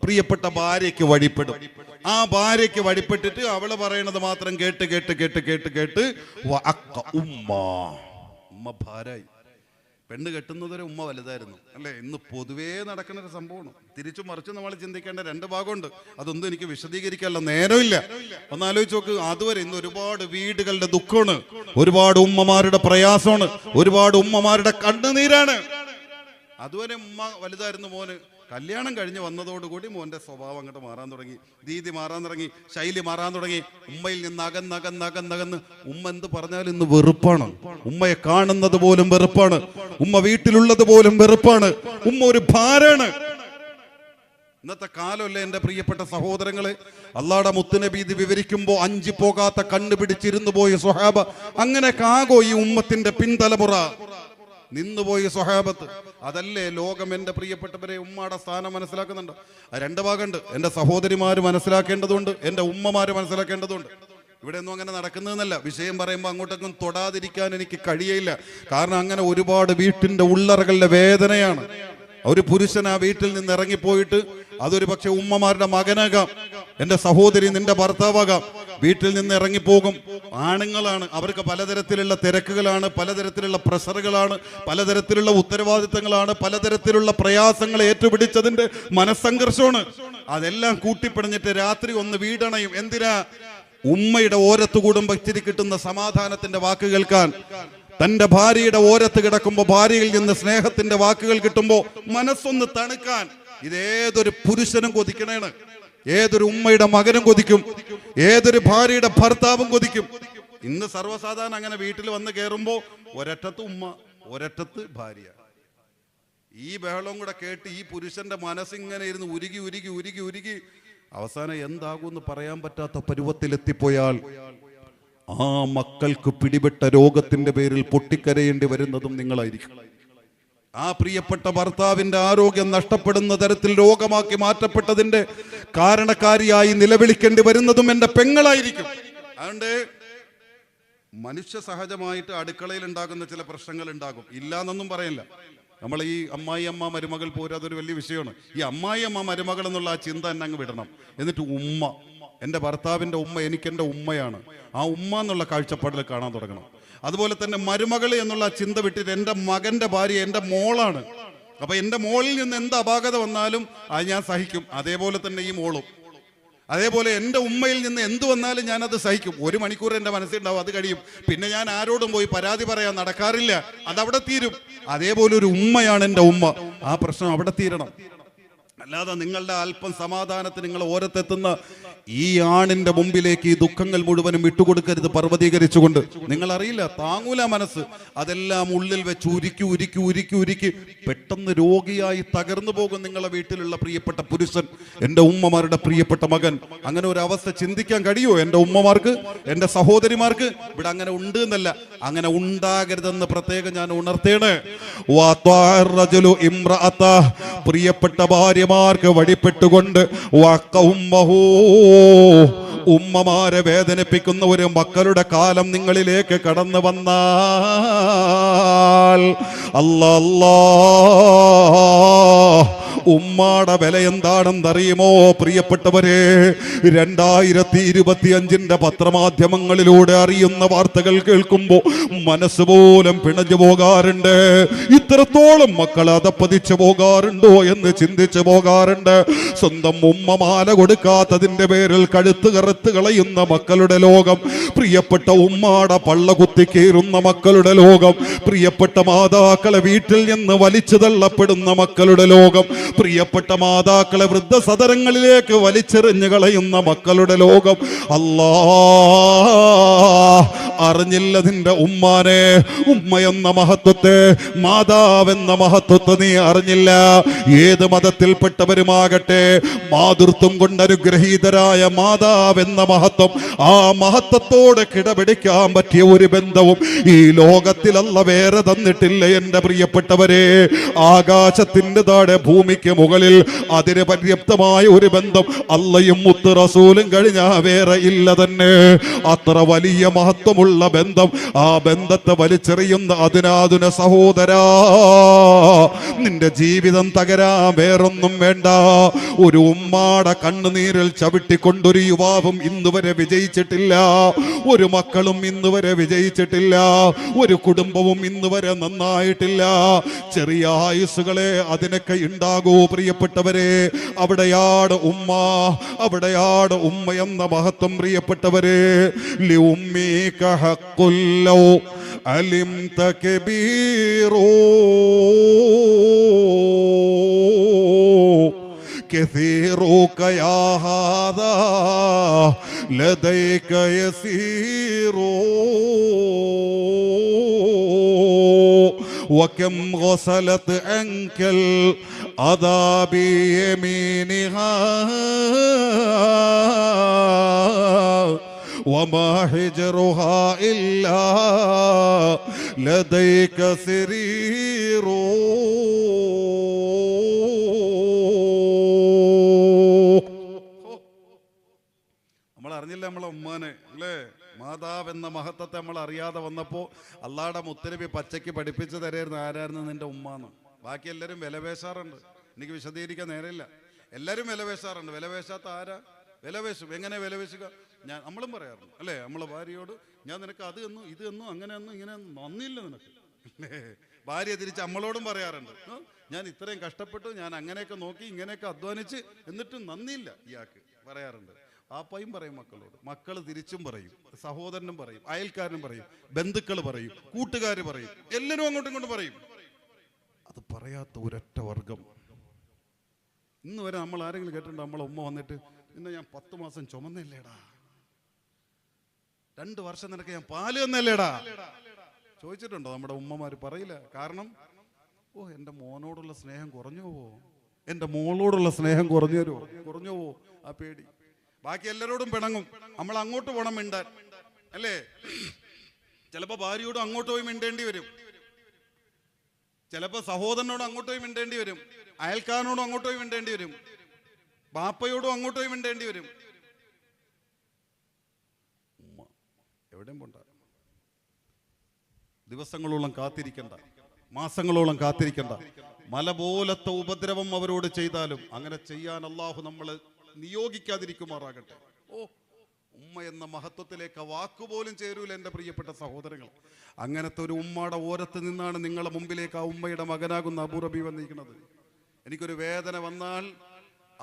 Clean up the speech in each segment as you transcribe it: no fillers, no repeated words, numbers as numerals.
പ്രിയപ്പെട്ട ഭാര്യയ്ക്ക് വഴിപ്പെടും. ആ ഭാര്യയ്ക്ക് വഴിപ്പെട്ടിട്ട് അവള് പറയണത് മാത്രം കേട്ട് കേട്ട് കേട്ട് കേട്ട് കേട്ട് ഉമ്മ ഭാരായി. പെണ്ണ് കെട്ടുന്നതൊരു ഉമ്മ വലുതായിരുന്നു അല്ലേ? ഇന്ന് പൊതുവേ നടക്കുന്ന ഒരു സംഭവമാണ്. തിരിച്ചു മറിച്ച് നമ്മൾ ചിന്തിക്കേണ്ട രണ്ട് ഭാഗമുണ്ട്. അതൊന്നും എനിക്ക് വിശദീകരിക്കാനുള്ള നേരമില്ല. ഒന്നാലോചിച്ച് നോക്ക്. അതുവരെ ഇന്ന് ഒരുപാട് വീടുകളുടെ ദുഃഖമാണ്, ഒരുപാട് ഉമ്മമാരുടെ പ്രയാസമാണ്, ഒരുപാട് ഉമ്മമാരുടെ കണ്ണുനീരാണ്. അതുവരെ ഉമ്മ വലുതായിരുന്നു. മോന് കല്യാണം കഴിഞ്ഞ് വന്നതോടുകൂടി മോന്റെ സ്വഭാവം അങ്ങോട്ട് മാറാൻ തുടങ്ങി, രീതി മാറാൻ തുടങ്ങി, ശൈലി മാറാൻ തുടങ്ങി. ഉമ്മയിൽ നിന്ന് അകന്നകന്നകന്നകന്ന് ഉമ്മ എന്ത് പറഞ്ഞാലും ഇന്ന് വെറുപ്പാണ്. ഉമ്മയെ കാണുന്നത് പോലും വെറുപ്പാണ്. ഉമ്മ വീട്ടിലുള്ളത് പോലും വെറുപ്പാണ്. ഉമ്മ ഒരു ഭാരാണ്. ഇന്നത്തെ കാലമല്ലേ എൻ്റെ പ്രിയപ്പെട്ട സഹോദരങ്ങളെ? അള്ളാഹുടെ മുത്തുനബി ഇത് വിവരിക്കുമ്പോൾ അഞ്ചി പോകാത്ത കണ്ണു പിടിച്ചിരുന്നു പോയ സ്വഹാബ. അങ്ങനെ കാകോ ഈ ഉമ്മത്തിന്റെ പിൻതലമുറ നിന്നുപോയ സ്വഹാബത്ത്. അതല്ലേ ലോകം. എൻ്റെ പ്രിയപ്പെട്ടവരെ, ഉമ്മയുടെ സ്ഥാനം മനസ്സിലാക്കുന്നുണ്ടോ? രണ്ട് ഭാഗമുണ്ട്. എൻ്റെ സഹോദരിമാര് മനസ്സിലാക്കേണ്ടതുണ്ട്, എൻ്റെ ഉമ്മമാര് മനസ്സിലാക്കേണ്ടതുണ്ട്. ഇവിടെ ഒന്നും അങ്ങനെ നടക്കുന്നതെന്നല്ല. വിഷയം പറയുമ്പോൾ അങ്ങോട്ടൊന്നും തൊടാതിരിക്കാൻ എനിക്ക് കഴിയില്ല. കാരണം അങ്ങനെ ഒരുപാട് വീട്ടിൻ്റെ ഉള്ളറകളുടെ വേദനയാണ്. ഒരു പുരുഷൻ ആ വീട്ടിൽ നിന്ന് ഇറങ്ങിപ്പോയിട്ട് അതൊരു പക്ഷെ ഉമ്മമാരുടെ മകനാകാം, എൻ്റെ സഹോദരി നിന്റെ ഭർത്താവാകാം. വീട്ടിൽ നിന്ന് ഇറങ്ങിപ്പോകും. ആണുങ്ങളാണ്, അവർക്ക് പലതരത്തിലുള്ള തിരക്കുകളാണ്, പലതരത്തിലുള്ള പ്രഷറുകളാണ്, പലതരത്തിലുള്ള ഉത്തരവാദിത്തങ്ങളാണ്, പലതരത്തിലുള്ള പ്രയാസങ്ങൾ ഏറ്റുപിടിച്ചതിന്റെ മനസ്സംഘർഷമാണ്. അതെല്ലാം കൂട്ടിപ്പിടഞ്ഞിട്ട് രാത്രി ഒന്ന് വീടണയും. എന്തിനാ? ഉമ്മയുടെ ഓരത്ത് കൂടുമ്പോ കിട്ടുന്ന സമാധാനത്തിന്റെ വാക്ക് കേൾക്കാൻ. തന്റെ ഭാര്യയുടെ ഓരത്ത് കിടക്കുമ്പോൾ ഭാര്യയിൽ നിന്ന് സ്നേഹത്തിന്റെ വാക്കുകൾ കിട്ടുമ്പോൾ മനസ്സൊന്ന് തണുക്കാൻ. ഇതേതൊരു പുരുഷനും കൊതിക്കണേണ്. ഏതൊരു ഉമ്മയുടെ മകനും കൊതിക്കും, ഏതൊരു ഭാര്യയുടെ ഭർത്താവും കൊതിക്കും. ഇന്ന് സർവ്വസാധാരണ അങ്ങനെ വീട്ടിൽ വന്ന് കയറുമ്പോ ഒരറ്റത്ത് ഉമ്മ, ഒരറ്റത്ത് ഭാര്യ. ഈ ബഹളവും കൂടെ കേട്ട് ഈ പുരുഷന്റെ മനസ്സിങ്ങനെ ഇരുന്ന് ഉരുകി ഉരുകി ഉരുകി ഉരുകി അവസാനം എന്താകുമെന്ന് പറയാൻ പറ്റാത്ത പരുവത്തിലെത്തിപ്പോയാൽ ആ മക്കൾക്ക് പിടിപെട്ട രോഗത്തിന്റെ പേരിൽ പൊട്ടിക്കരയേണ്ടി വരുന്നതും നിങ്ങളായിരിക്കും. ആ പ്രിയപ്പെട്ട ഭർത്താവിന്റെ ആരോഗ്യം നഷ്ടപ്പെടുന്ന തരത്തിൽ രോഗമാക്കി മാറ്റപ്പെട്ടതിന്റെ കാരണക്കാരിയായി നിലവിളിക്കേണ്ടി വരുന്നതും എൻ്റെ പെങ്ങളായിരിക്കും. അതുകൊണ്ട് മനുഷ്യ സഹജമായിട്ട് അടുക്കളയിൽ ഉണ്ടാകുന്ന ചില പ്രശ്നങ്ങൾ ഉണ്ടാകും, ഇല്ലാന്നൊന്നും പറയില്ല. നമ്മൾ ഈ അമ്മായി അമ്മ മരുമകൾ പോരും, അതൊരു വലിയ വിഷയമാണ്. ഈ അമ്മായി അമ്മ മരുമകൾ എന്നുള്ള ആ ചിന്ത എന്നെ അങ്ങ് വിടണം. എന്നിട്ട് ഉമ്മ, എൻ്റെ ഭർത്താവിൻ്റെ ഉമ്മ എനിക്കെൻ്റെ ഉമ്മയാണ്, ആ ഉമ്മ എന്നുള്ള കാഴ്ചപ്പാടിൽ കാണാൻ തുടങ്ങണം. അതുപോലെ തന്നെ മരുമകൾ എന്നുള്ള ചിന്ത വിട്ടിട്ട് എൻ്റെ മകൻ്റെ ഭാര്യ എൻ്റെ മോളാണ്. അപ്പൊ എൻ്റെ മോളിൽ നിന്ന് എന്ത് അപാകത വന്നാലും അത് ഞാൻ സഹിക്കും. അതേപോലെ തന്നെ ഈ മോളും. അതേപോലെ എൻ്റെ ഉമ്മയിൽ നിന്ന് എന്ത് വന്നാലും ഞാനത് സഹിക്കും. 1 മണിക്കൂർ എൻ്റെ മനസ്സിലുണ്ടാവും, അത് കഴിയും. പിന്നെ ഞാൻ ആരോടും പോയി പരാതി പറയാൻ നടക്കാറില്ല, അതവിടെ തീരും. അതേപോലെ ഒരു ഉമ്മയാണ് എൻ്റെ ഉമ്മ. ആ പ്രശ്നം അവിടെ തീരണം. അല്ലാതെ നിങ്ങളുടെ അല്പം സമാധാനത്തിന് നിങ്ങൾ ഓരത്തെത്തുന്ന ഈ ആണിന്റെ മുമ്പിലേക്ക് ഈ ദുഃഖങ്ങൾ മുഴുവനും വിട്ടുകൊടുക്കരുത്. പർവ്വതീകരിച്ചുകൊണ്ട് നിങ്ങൾ അറിയില്ല, താങ്ങൂല മനസ്സ്. അതെല്ലാം ഉള്ളിൽ വെച്ച് ഉരുക്കി ഉരുക്കി ഉരുക്കി ഉരുക്കി പെട്ടെന്ന് രോഗിയായി തകർന്നു പോകും നിങ്ങളെ വീട്ടിലുള്ള പ്രിയപ്പെട്ട പുരുഷൻ, എൻ്റെ ഉമ്മമാരുടെ പ്രിയപ്പെട്ട മകൻ. അങ്ങനെ ഒരു അവസ്ഥ ചിന്തിക്കാൻ കഴിയുമോ എൻ്റെ ഉമ്മമാർക്ക്, എൻ്റെ സഹോദരിമാർക്ക്? ഇവിടെ അങ്ങനെ ഉണ്ട് എന്നല്ല, അങ്ങനെ ഉണ്ടാകരുതെന്ന് പ്രത്യേകം ഞാൻ ഉണർത്തേണ്. പ്രിയപ്പെട്ട ഭാര്യമാർക്ക് വഴിപ്പെട്ടുകൊണ്ട് ഉമ്മമാരെ വേദനിപ്പിക്കുന്ന ഒരു മക്കളുടെ കാലം നിങ്ങളിലേക്ക് കടന്നു വന്നാൽ അല്ലാ, ഉമ്മാടെ വില എന്താണെന്നറിയുമോ പ്രിയപ്പെട്ടവരെ? 2025 പത്രമാധ്യമങ്ങളിലൂടെ അറിയുന്ന വാർത്തകൾ കേൾക്കുമ്പോൾ മനസ്സ് പോലും പിണഞ്ഞു പോകാറുണ്ട്. ഇത്രത്തോളം മക്കൾ അതപ്പതിച്ചു പോകാറുണ്ടോ എന്ന് ചിന്തിച്ചു പോകാറുണ്ട്. സ്വന്തം ഉമ്മ മാല കൊടുക്കാത്തതിന്റെ പേരിൽ കഴുത്ത് കറുത്ത് കളയുന്ന മക്കളുടെ ലോകം, പ്രിയപ്പെട്ട ഉമ്മാടെ പള്ള കുത്തിക്കേറുന്ന മക്കളുടെ ലോകം, പ്രിയപ്പെട്ട മാതാക്കളെ വീട്ടിൽ നിന്ന് വലിച്ചു തള്ളപ്പെടുന്ന മക്കളുടെ ലോകം, പ്രിയപ്പെട്ട മാതാക്കളെ വൃദ്ധസദനങ്ങളിലേക്ക് വലിച്ചെറിഞ്ഞു കളയുന്ന മക്കളുടെ ലോകം. അല്ലാ, അറിഞ്ഞില്ലതിന്റെ ഉമ്മാനെ, ഉമ്മയെന്ന മഹത്വത്തെ, മാതാവെന്ന മഹത്വത്തെ നീ അറിഞ്ഞില്ല. ഏത് മതത്തിൽപ്പെട്ടവരുമാകട്ടെ, മാതൃത്വം കൊണ്ട് അനുഗ്രഹീതരായ മാതാവെന്ന മഹത്വം, ആ മഹത്വത്തോട് കിടപിടിക്കാൻ പറ്റിയ ഒരു ബന്ധവും ഈ ലോകത്തിലല്ല വേറെ തന്നിട്ടില്ല എൻ്റെ പ്രിയപ്പെട്ടവരെ. ആകാശത്തിന്റെ താഴെ ഭൂമിക്ക് ഭൂമിക്ക് മുകളിൽ അതിന് പര്യാപ്തമായ ഒരു ബന്ധം അള്ളയും മുത്ത് റസൂലും കഴിഞ്ഞാ വേറെ ഇല്ല തന്നെ. അത്ര വലിയ മഹത്വമുള്ള ബന്ധം. ആ ബന്ധത്തെ വലിച്ചെറിയുന്ന അതിനാതുന സഹോദരാ, നിന്റെ ജീവിതം തകരാൻ വേറൊന്നും വേണ്ട. ഒരു ഉമ്മാടെ കണ്ണുനീരിൽ ചവിട്ടിക്കൊണ്ടൊരു യുവാവും ഇന്നുവരെ വിജയിച്ചിട്ടില്ല. ഒരു മക്കളും ഇന്നുവരെ വിജയിച്ചിട്ടില്ല. ഒരു കുടുംബവും ഇന്നുവരെ നന്നായിട്ടില്ല. ചെറിയ ആയുസ്സുകളെ അതിനൊക്കെ ഉണ്ടാകൂ പ്രിയപ്പെട്ടവരെ. അവിടെയാണ് ഉമ്മ, അവിടെയാണ് ഉമ്മ എന്ന മഹത്വം പ്രിയപ്പെട്ടവരെ. ലി ഉമ്മീക ഹഖ്ഖുല്ലൗ അലിംത കബീറൂ كثيرك يا هذا لديك يسير وكم غسلت عنك الأذى بيمينها وما حجرها إلا لديك سرير. അറിഞ്ഞില്ല നമ്മളെ ഉമ്മാനെ അല്ലേ? മാതാവ് എന്ന മഹത്വത്തെ നമ്മൾ അറിയാതെ വന്നപ്പോൾ അള്ളാഹുടെ മുത്തനബി പച്ചയ്ക്ക് പഠിപ്പിച്ചു തരായിരുന്നു ആരായിരുന്നു നിന്റെ ഉമ്മാന്ന്. ബാക്കി എല്ലാവരും വിലപേശാറുണ്ട്. എനിക്ക് വിശദീകരിക്കാൻ നേരമില്ല. എല്ലാവരും വിലപേശാറുണ്ട്. വിലപേശാത്ത ആരാ? വിലപേശും. എങ്ങനെ വിലപേശുക? നമ്മളും പറയാറുണ്ട് അല്ലേ? നമ്മളെ ഭാര്യയോട് ഞാൻ നിനക്ക് അത് എന്നു ഇത് എന്നു അങ്ങനെ എന്നു ഇങ്ങനെ നന്ദിയില്ല നിനക്ക്. ഭാര്യ തിരിച്ച് നമ്മളോടും പറയാറുണ്ട്, ഞാൻ ഇത്രയും കഷ്ടപ്പെട്ടു, ഞാൻ അങ്ങനെയൊക്കെ നോക്കി ഇങ്ങനെയൊക്കെ അധ്വാനിച്ച് എന്നിട്ടും നന്ദിയില്ല ഇയാൾക്ക് പറയാറുണ്ട്. ആപ്പയും പറയും മക്കളോട്, മക്കൾ തിരിച്ചും പറയും, സഹോദരനും പറയും, അയൽക്കാരനും പറയും, ബന്ധുക്കൾ പറയും, കൂട്ടുകാർ പറയും, എല്ലാവരും അങ്ങോട്ടും ഇങ്ങോട്ടും പറയും. അത് പറയാത്ത ഒരൊറ്റ വർഗം ഇന്ന് വരെ നമ്മൾ ആരെങ്കിലും കേട്ടിട്ടുണ്ടോ? നമ്മളെ ഉമ്മ വന്നിട്ട് ഇന്ന് ഞാൻ 10 മാസം ചുമന്നില്ലേടാ, 2 വർഷം നിനക്ക് ഞാൻ പാല് തന്നല്ലേടാ ചോദിച്ചിട്ടുണ്ടോ? നമ്മുടെ ഉമ്മമാര് പറയില്ല. കാരണം എൻ്റെ മോനോടുള്ള സ്നേഹം കുറഞ്ഞു പോവോ, എൻ്റെ മോളോടുള്ള സ്നേഹം കുറഞ്ഞു പോവോ, ആ പേടി. ബാക്കി എല്ലാവരോടും പിണങ്ങും. നമ്മൾ അങ്ങോട്ട് പോണം മിണ്ടാൻ അല്ലേ? ചിലപ്പോ ഭാര്യയോടും അങ്ങോട്ട് പോയി മിണ്ടേണ്ടി വരും, ചിലപ്പോ സഹോദരനോടും അങ്ങോട്ട് പോയി മിണ്ടേണ്ടി വരും, അയൽക്കാരനോടും അങ്ങോട്ട് പോയി മിണ്ടേണ്ടി വരും, ബാപ്പയോടും അങ്ങോട്ട് പോയി മിണ്ടേണ്ടി വരും. ഉമ്മ എവിടെയും പോണ്ട, ദിവസങ്ങളോളം കാത്തിരിക്കണ്ട, മാസങ്ങളോളം കാത്തിരിക്കണ്ട. മല പോലത്തെ ഉപദ്രവം അവരോട് ചെയ്താലും അങ്ങനെ ചെയ്യാൻ അള്ളാഹു നമ്മളെ നിയോഗിക്കാതിരിക്കുമാറാകട്ടെ. ഉമ്മ എന്ന മഹത്വത്തിലേക്ക് വാക്കുപോലും ചേരൂല എൻ്റെ പ്രിയപ്പെട്ട സഹോദരങ്ങൾ. അങ്ങനത്തെ ഒരു ഉമ്മയുടെ ഓരത്ത് നിന്നാണ് നിങ്ങളുടെ മുമ്പിലേക്ക് ആ ഉമ്മയുടെ മകനാകുന്ന അബൂ റബീ വന്നിരിക്കുന്നത്. എനിക്കൊരു വേദന വന്നാൽ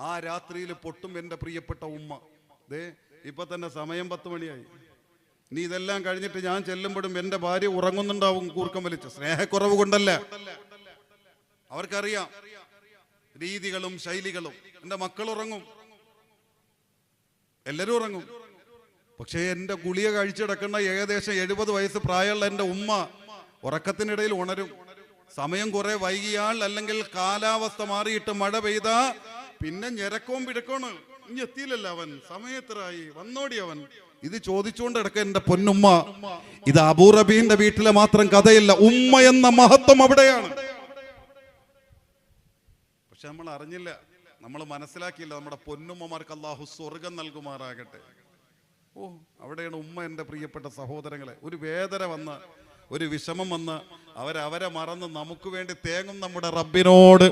ആ രാത്രിയിൽ പൊട്ടും എൻ്റെ പ്രിയപ്പെട്ട ഉമ്മ. ഇപ്പൊ തന്നെ സമയം 10 മണിയായി. നീ ഇതെല്ലാം കഴിഞ്ഞിട്ട് ഞാൻ ചെല്ലുമ്പോഴും എൻ്റെ ഭാര്യ ഉറങ്ങുന്നുണ്ടാവും കൂർക്കം വലിച്ച്. സ്നേഹക്കുറവ് കൊണ്ടല്ല, അവർക്കറിയാം രീതികളും ശൈലികളും. എൻ്റെ മക്കൾ ഉറങ്ങും, എല്ലാവരും ഉറങ്ങും. പക്ഷേ എൻ്റെ ഗുളിക കഴിച്ചിടക്കുന്ന ഏകദേശം 70 വയസ്സ് പ്രായമുള്ള എൻ്റെ ഉമ്മ ഉറക്കത്തിനിടയിൽ ഉണരും. സമയം കുറെ വൈകിയാൽ അല്ലെങ്കിൽ കാലാവസ്ഥ മാറിയിട്ട് മഴ പെയ്താ പിന്നെ ഞെരക്കവും പിടക്കമാണ്. ഇനി എത്തിയില്ലല്ലോ അവൻ, സമയത്രായി, വന്നോടി അവൻ. ഇത് ചോദിച്ചുകൊണ്ട് കിടക്ക എൻ്റെ പൊന്നുമ്മ. ഇത് അബൂ റബീന്റെ വീട്ടിലെ മാത്രം കഥയില്ല, ഉമ്മ എന്ന മഹത്വം അവിടെയാണ്. പക്ഷെ നമ്മൾ അറിഞ്ഞില്ല, നമ്മൾ മനസ്സിലാക്കിയില്ല. നമ്മുടെ പൊന്നുമ്മമാർക്ക് അല്ലാഹു സ്വർഗം നൽകുമാറാകട്ടെ. അവിടെയാണ് ഉമ്മ. എൻ്റെ പ്രിയപ്പെട്ട സഹോദരങ്ങളെ, ഒരു വേദന വന്ന, ഒരു വിഷമം വന്ന് അവരെ മറന്ന് നമുക്ക് വേണ്ടി തേങ്ങും നമ്മുടെ റബ്ബിനോട്.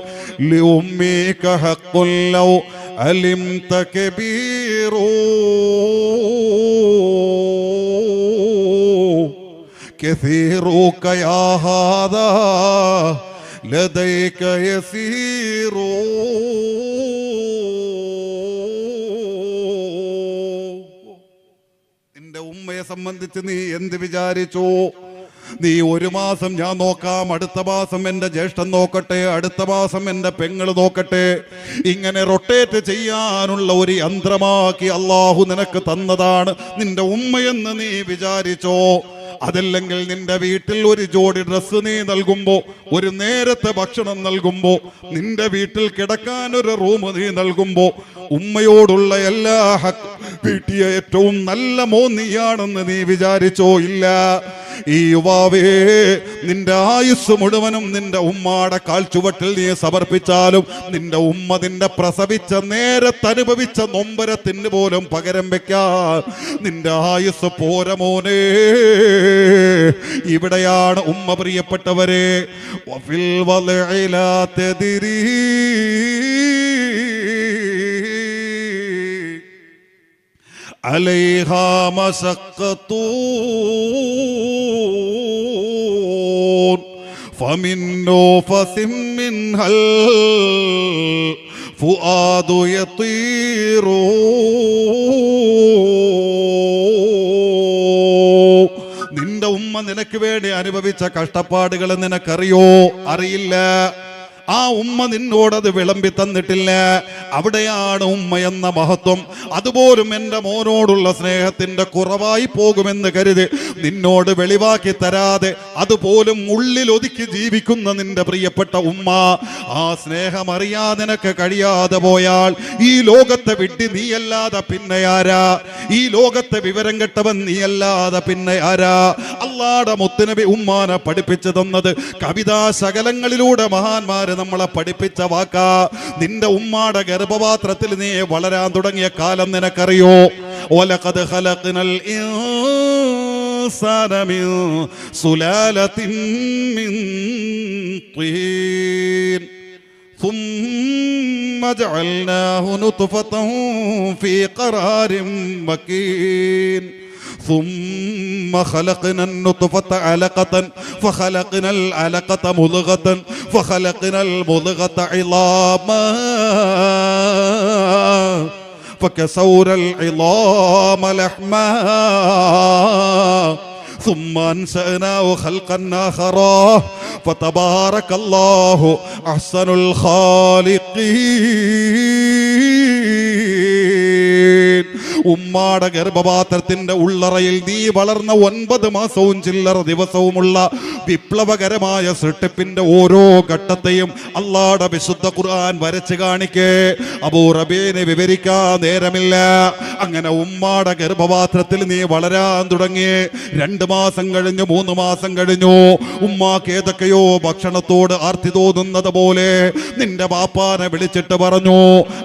നിന്റെ ഉമ്മയെ സംബന്ധിച്ച് നീ എന്ത് വിചാരിച്ചു? നീ 1 മാസം ഞാൻ നോക്കാം, അടുത്ത മാസം എൻ്റെ ജ്യേഷ്ഠൻ നോക്കട്ടെ, അടുത്ത മാസം എൻ്റെ പെങ്ങൾ നോക്കട്ടെ, ഇങ്ങനെ റൊട്ടേറ്റ് ചെയ്യാനുള്ള ഒരു യന്ത്രമാക്കി അള്ളാഹു നിനക്ക് തന്നതാണ് നിന്റെ ഉമ്മയെന്ന് നീ വിചാരിച്ചോ? അതല്ലെങ്കിൽ നിന്റെ വീട്ടിൽ ഒരു ജോഡി ഡ്രസ്സ് നീ നൽകുമ്പോ, ഒരു നേരത്തെ ഭക്ഷണം നൽകുമ്പോ, നിന്റെ വീട്ടിൽ കിടക്കാൻ ഒരു റൂം നീ നൽകുമ്പോ, ഉമ്മയോടുള്ള എല്ലാ വീട്ടിയ ഏറ്റവും നല്ല മോൻ നീയാണെന്ന് നീ വിചാരിച്ചോ? ഇല്ല. ഈ യുവാവേ, നിന്റെ ആയുസ് മുഴുവനും നിന്റെ ഉമ്മാടെ കാൽച്ചുവട്ടിൽ നീ സമർപ്പിച്ചാലും നിന്റെ ഉമ്മ നിന്റെ പ്രസവിച്ച നേരത്തെ അനുഭവിച്ച നൊമ്പരത്തിന് പോലും പകരം വെക്കാൻ നിന്റെ ആയുസ് പോര മോനെ. ഇവിടെയാണ് ഉമ്മ പ്രിയപ്പെട്ടവരെ. വഫിൽ വലഇലാ തദ്രീ عليها مشقة فمن نفس منها الفؤاد يطير. നിന്റെ ഉമ്മ നിനക്ക് വേണ്ടി അനുഭവിച്ച കഷ്ടപ്പാടുകൾ നിനക്കറിയോ? അറിയില്ല. ആ ഉമ്മ നിന്നോടത് വിളമ്പി തന്നിട്ടില്ല. അവിടെയാണ് ഉമ്മ എന്ന മഹത്വം. അതുപോലും എൻ്റെ മോനോടുള്ള സ്നേഹത്തിന്റെ കുറവായി പോകുമെന്ന് കരുതി നിന്നോട് വെളിവാക്കി തരാതെ അതുപോലും ഉള്ളിൽ ഒതുക്കി ജീവിക്കുന്ന നിന്റെ പ്രിയപ്പെട്ട ഉമ്മ, ആ സ്നേഹം അറിയാൻ നിനക്ക് കഴിയാതെ പോയാൽ ഈ ലോകത്തെ വിഡ്ഢി നീയല്ലാതെ പിന്നെ ആരാ? ഈ ലോകത്തെ വിവരം കെട്ടവൻ നീയല്ലാതെ പിന്നെ ആരാ? അല്ലാഹുവിന്റെ മുത്തുനബി ഉമ്മാനെ പഠിപ്പിച്ചു തന്നത് കവിതാ ശകലങ്ങളിലൂടെ മഹാന്മാര് നമ്മളെ പഠിപ്പിച്ച വാക്കാ. നിന്റെ ഉമ്മാടെ ഗർഭപാത്രത്തിൽ നീ വളരാൻ തുടങ്ങിയ കാലം നിനക്കറിയോ? വലഖദ് ഖലഖ്നൽ ഇൻസാന മിൻ സുലാലത്തിൻ മിൻ തീൻ ثم جعلناه نطفة في قرار مكين ثم خلقنا النطفة علقة فخلقنا العلقة مضغة فخلقنا المضغة عظاما فكسونا العظام لحما ثم أنشأناه خلقا آخر فتبارك الله أحسن الخالقين. ഉമ്മാടെ ഗർഭപാത്രത്തിന്റെ ഉള്ളറയിൽ നീ വളർന്ന 9 മാസവും ചില്ലറ ദിവസവുമുള്ള വിപ്ലവകരമായ സൃഷ്ടിപ്പിന്റെ ഓരോ ഘട്ടത്തെയും അല്ലാഹുവിന്റെ വിശുദ്ധ ഖുർആൻ വരച്ച് കാണിക്കേ. അബൂ റബീനെ വിവരിക്കാൻ നേരമില്ല. അങ്ങനെ ഉമ്മാടെ ഗർഭപാത്രത്തിൽ നീ വളരാൻ തുടങ്ങി. 2 മാസം കഴിഞ്ഞു, 3 മാസം കഴിഞ്ഞു. ഉമ്മാക്ക് ഏതൊക്കെയോ ഭക്ഷണത്തോട് ആർത്തി തോന്നുന്നത് പോലെ നിന്റെ ബാപ്പാനെ വിളിച്ചിട്ട് പറഞ്ഞു,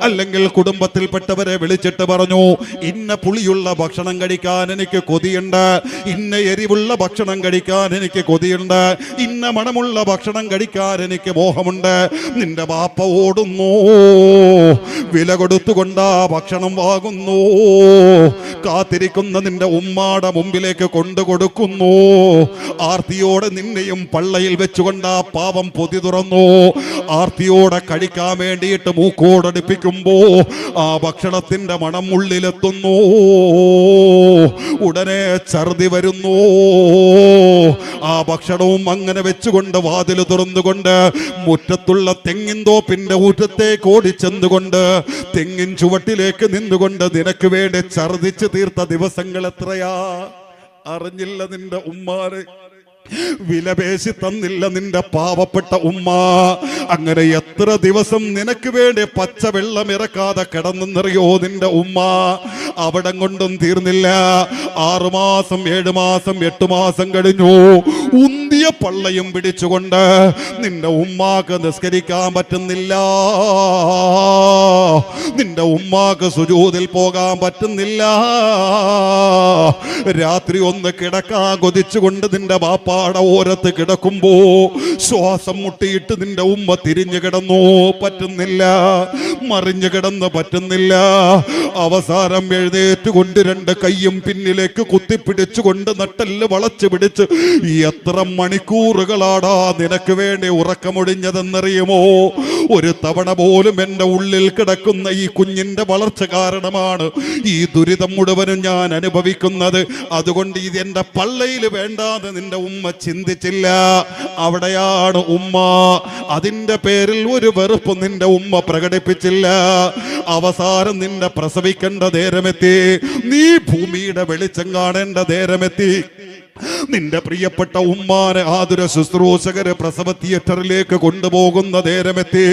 അല്ലെങ്കിൽ കുടുംബത്തിൽപ്പെട്ടവരെ വിളിച്ചിട്ട് പറഞ്ഞു, ഇന്ന പുളിയുള്ള ഭക്ഷണം കഴിക്കാൻ എനിക്ക് കൊതിയുണ്ട്, ഇന്ന എരിവുള്ള ഭക്ഷണം കഴിക്കാൻ എനിക്ക് കൊതിയുണ്ട്, ഇന്ന മണമുള്ള ഭക്ഷണം കഴിക്കാൻ എനിക്ക് മോഹമുണ്ട്. നിന്റെ ബാപ്പ ഓടുന്നു, വില കൊടുത്തുകൊണ്ട് ആ ഭക്ഷണം വാങ്ങുന്നു, കാത്തിരിക്കുന്ന നിന്റെ ഉമ്മാടെ മുമ്പിലേക്ക് കൊണ്ടു കൊടുക്കുന്നു. ആർത്തിയോടെ നിന്നെയും പള്ളയിൽ വെച്ചുകൊണ്ട് ആ പാവം പൊതി തുറന്നു. ആർത്തിയോടെ കഴിക്കാൻ വേണ്ടിയിട്ട് മൂക്കോടടുപ്പിക്കുമ്പോ ആ ഭക്ഷണത്തിന്റെ മണം ഉള്ളിലെത്തുന്നു. ഉടനെ ഛർദി വരുന്നു. ആ ഭക്ഷണവും അങ്ങനെ വെച്ചുകൊണ്ട് വാതിൽ തുറന്നുകൊണ്ട് മുറ്റത്തുള്ള തെങ്ങിൻ തോപ്പിന്റെ ഊറ്റത്തേക്ക് ഓടിച്ചെന്നുകൊണ്ട് തെങ്ങിൻ ചുവട്ടിലേക്ക് നിന്നുകൊണ്ട് നിനക്ക് വേണ്ടി ഛർദിച്ച് തീർത്ത ദിവസങ്ങൾ എത്രയാ? അറിഞ്ഞില്ല നിന്റെ ഉമ്മാനെ, വിലപേശി തന്നില്ല നിന്റെ പാവപ്പെട്ട ഉമ്മ. അങ്ങനെ എത്ര ദിവസം നിനക്ക് വേണ്ടി പച്ചവെള്ളം ഇറക്കാതെ കിടന്നെന്നറിയോ നിന്റെ ഉമ്മ? അവിടം കൊണ്ടും തീർന്നില്ല. 6 മാസം 7 മാസം 8 മാസം കഴിഞ്ഞു. ഉന്തിയ പള്ളയും പിടിച്ചുകൊണ്ട് നിന്റെ ഉമ്മാക്ക് നിസ്കരിക്കാൻ പറ്റുന്നില്ല, നിന്റെ ഉമ്മാക്ക് സുജൂദിൽ പോകാൻ പറ്റുന്നില്ല. രാത്രി ഒന്ന് കിടക്കാൻ കൊതിച്ചുകൊണ്ട് നിന്റെ ബാപ്പാടെ ഓരത്ത് കിടക്കുമ്പോ ശ്വാസം മുട്ടിയിട്ട് നിന്റെ ഉമ്മ തിരിഞ്ഞു കിടന്നു, പറ്റുന്നില്ല. മറിഞ്ഞു കിടന്ന് പറ്റുന്നില്ല. അവസാനം എഴുന്നേറ്റുകൊണ്ട് 2 കൈയും പിന്നിലേക്ക് കുത്തിപ്പിടിച്ചുകൊണ്ട് നട്ടെല്ല് വളച്ചു പിടിച്ച് എത്ര മണിക്കൂറുകളാടാ നിനക്ക് വേണ്ടി ഉറക്കമൊഴിഞ്ഞതെന്നറിയുമോ? ഒരു തവണ പോലും എന്റെ ഉള്ളിൽ കിടക്കുന്ന ഈ കുഞ്ഞിന്റെ വളർച്ച കാരണമാണ് ഈ ദുരിതം മുഴുവനും ഞാൻ അനുഭവിക്കുന്നത്. അതുകൊണ്ട് ഇത് എന്റെ പള്ളയിൽ വേണ്ടാതെ നിന്റെ ഉമ്മ ചിന്തിച്ചില്ല. അവിടെയാണ് ഉമ്മ. അതിന്റെ പേരിൽ ഒരു വെറുപ്പ് നിന്റെ ഉമ്മ പ്രകടിപ്പിച്ചില്ല. അവസാനം നിന്റെ പ്രസവിക്കേണ്ട നേരമെത്തി, നീ ഭൂമിയുടെ വെളിച്ചം കാണേണ്ട നേരമെത്തി. നിന്റെ പ്രിയപ്പെട്ട ഉമ്മാനെ ആതുര ശുശ്രൂഷകര് പ്രസവ തിയേറ്ററിലേക്ക് കൊണ്ടുപോകുന്ന നേരമെത്തി.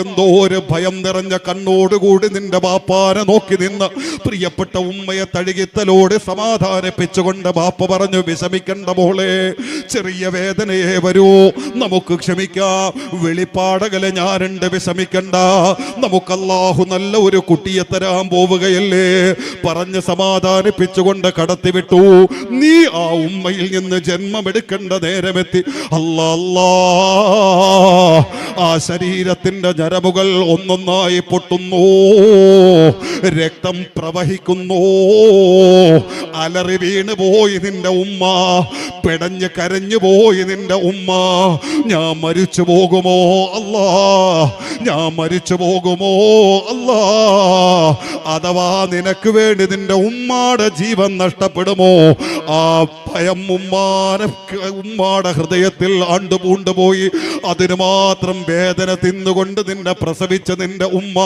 എന്തോ ഒരു ഭയം നിറഞ്ഞ കണ്ണോടുകൂടി നിന്റെ ബാപ്പാനെ നോക്കി നിന്ന് പ്രിയപ്പെട്ട ഉമ്മയെ തഴുകിത്തലോടെ സമാധാനിപ്പിച്ചുകൊണ്ട് ബാപ്പ പറഞ്ഞു, വിഷമിക്കണ്ട മോളെ, ചെറിയ വേദനയെ വരൂ, നമുക്ക് ക്ഷമിക്കാം, വെളിപ്പാടകലെ ഞാനുണ്ട്, വിഷമിക്കണ്ട, നമുക്ക് അല്ലാഹു നല്ല ഒരു കുട്ടിയെ തരാൻ പോവുകയല്ലേ പറഞ്ഞ് സമാധാനിപ്പിച്ചുകൊണ്ട് കടത്തിവിട്ടു. നീ ആ ഉമ്മയിൽ നിന്ന് ജന്മമെടുക്കേണ്ട നേരമെത്തി. അല്ലാ, ആ ശരീരത്തിന്റെ ഞരമ്പുകൾ ഒന്നൊന്നായി പൊട്ടുന്നു, രക്തം പ്രവഹിക്കുന്നു. അലറി വീണ് പോയി നിന്റെ ഉമ്മ, പിടഞ്ഞ് കരഞ്ഞു പോയി നിന്റെ ഉമ്മ. ഞാൻ മരിച്ചു പോകുമോ അല്ലാ, ഞാൻ മരിച്ചു പോകുമോ അല്ലാ, അഥവാ നിനക്ക് വേണ്ടി നിന്റെ ഉമ്മാടെ ജീവൻ നഷ്ടപ്പെടുമോ? ആ ഭയം ഉമ്മാടെ ഹൃദയത്തിൽ ആണ്ടുപൂണ്ടുപോയി. അതിന് മാത്രം വേദന തിന്നുകൊണ്ട് നിന്നെ പ്രസവിച്ച നിന്റെ ഉമ്മ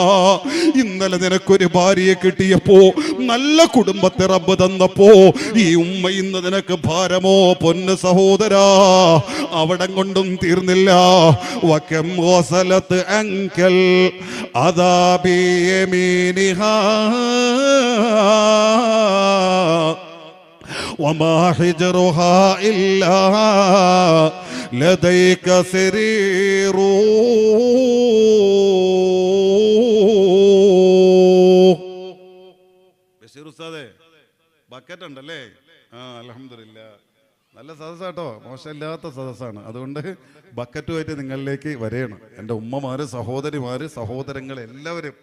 ഇന്നലെ നിനക്കൊരു ഭാര്യയെ കിട്ടിയപ്പോ, നല്ല കുടുംബത്തെ റബ്ബ് തന്നപ്പോ, ഈ ഉമ്മ ഇന്ന് നിനക്ക് ഭാരമോ? പൊന്ന് സഹോദരാ, അവിടം കൊണ്ടും തീർന്നില്ല. വകം വസലത്ത് അങ്കൽ അദാബി യമീനിഹാ വമാ ഹിജ്റുഹാ ഇല്ലാ ലദൈക സരീറൂ. ബഷീർ ഉസ്താദേ, ബക്കറ്റ് ഉണ്ടല്ലേ? അൽഹംദുലില്ലാ, നല്ല സദസ്സാട്ടോ, മോശമില്ലാത്ത സദസ്സാണ്. അതുകൊണ്ട് ബക്കറ്റുമായിട്ട് നിങ്ങളിലേക്ക് വരെയാണ് എൻ്റെ ഉമ്മമാര്, സഹോദരിമാര്, സഹോദരങ്ങൾ എല്ലാവരും.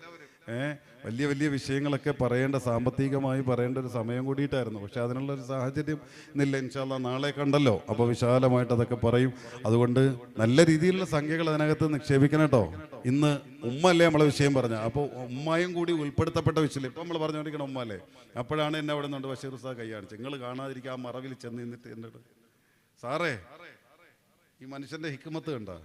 വലിയ വലിയ വിഷയങ്ങളൊക്കെ പറയേണ്ട, സാമ്പത്തികമായി പറയേണ്ട ഒരു സമയം കൂടിയിട്ടായിരുന്നു. പക്ഷെ അതിനുള്ളൊരു സാഹചര്യം ഇന്നില്ല. ഇൻഷാ അല്ലാഹ് നാളെ കണ്ടല്ലോ, അപ്പോൾ വിശാലമായിട്ട് അതൊക്കെ പറയും. അതുകൊണ്ട് നല്ല രീതിയിലുള്ള സംഖ്യകൾ അതിനകത്ത് നിക്ഷേപിക്കണം കേട്ടോ. ഇന്ന് ഉമ്മ അല്ലേ നമ്മളെ വിഷയം പറഞ്ഞ, അപ്പോൾ ഉമ്മയും കൂടി ഉൾപ്പെടുത്തപ്പെട്ട വിഷയം. ഇപ്പം നമ്മൾ പറഞ്ഞുകൊണ്ടിരിക്കണം ഉമ്മ അല്ലേ. അപ്പോഴാണ് എന്നെ അവിടെ നിന്നുണ്ട് ബഷീർ ഉസ്താദ് കൈ കാണിച്ചത്. നിങ്ങൾ കാണാതിരിക്കുക, ആ മറവിൽ ചെന്ന് നിന്നിട്ട് എന്നിട്ട്, സാറേ ഈ മനുഷ്യന്റെ ഹിക്മത്ത് കണ്ടോ?